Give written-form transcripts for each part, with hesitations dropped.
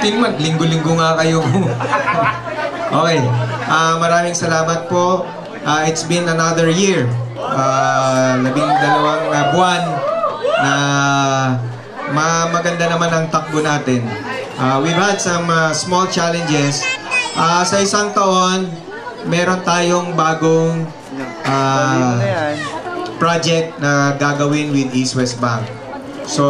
15 months, linggo-linggo nga kayo. Okay, maraming salamat po. It's been another year. 12 buwan na maganda naman ang takbo natin. We've had some small challenges. Sa isang taon, meron tayong bagong project na gagawin with East West Bank. So,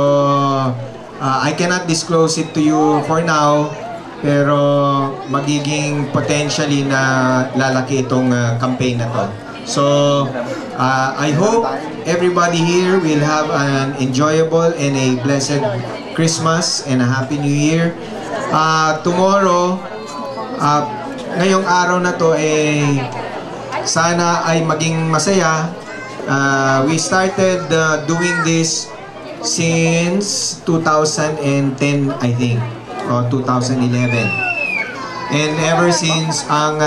I cannot disclose it to you for now, pero magiging potentially na lalaki itong campaign na to. So, I hope everybody here will have an enjoyable and a blessed Christmas and a Happy New Year. Tomorrow, ngayong araw na to, sana ay maging masaya. We started doing this since 2010, I think, or 2011. And ever since, ang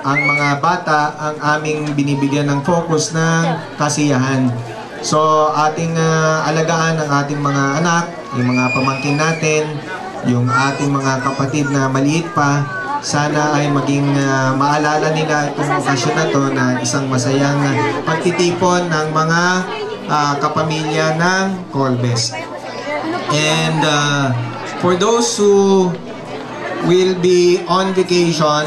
mga bata ang aming binibigyan ng focus ng kasiyahan. So, ating alagaan ang ating mga anak, yung mga pamangkin natin, yung ating mga kapatid na maliit pa. Sana ay maging maalala nila itong okasyon na to na isang masayang pagtitipon ng mga kapamilya ng Colbest. And for those who will be on vacation,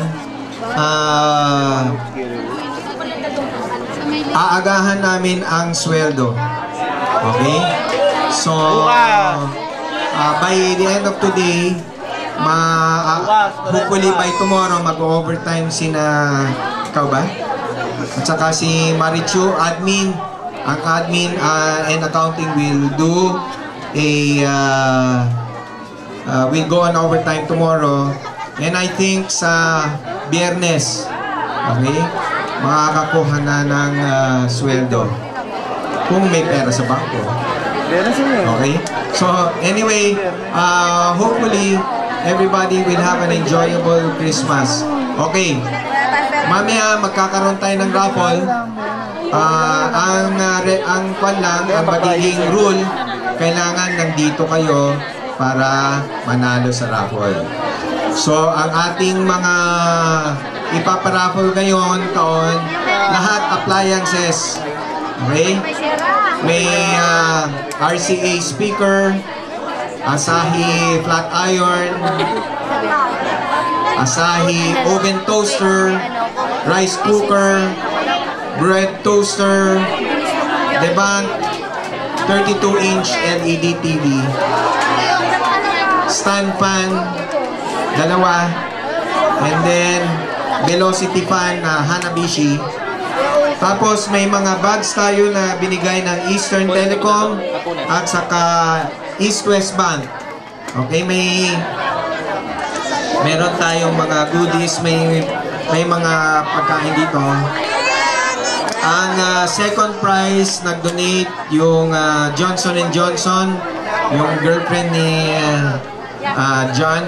aagahan namin ang sweldo. Okay? So, by the end of today, hopefully by tomorrow, mag-overtime sina ikaw ba? At saka si Marichu, admin. Ang admin and accounting will do will go on overtime tomorrow. And I think sa Biyernes, okay, makakakuha na ng sweldo. Kung may pera sa bangko. Okay? So, anyway, hopefully, everybody will have an enjoyable Christmas. Okay. Mamaya, magkakaroon tayo ng raffle. Ang kwan lang, ang magiging rule, kailangan nandito kayo para manalo sa raffle. So, ang ating mga ipaparaffle ngayon taon, lahat appliances. Okay? May RCA speaker, Asahi flat iron, Asahi oven toaster, rice cooker, bread toaster, Devant 32-inch LED TV, stand fan, dalawa, and then velocity fan na Hanabishi. Tapos may mga bags tayo na binigay ng Eastern Telecom at saka East West Bank. Okay, meron tayong mga goodies, may mga pagkain dito. Ang second prize, nag-donate yung Johnson & Johnson, yung girlfriend ni John.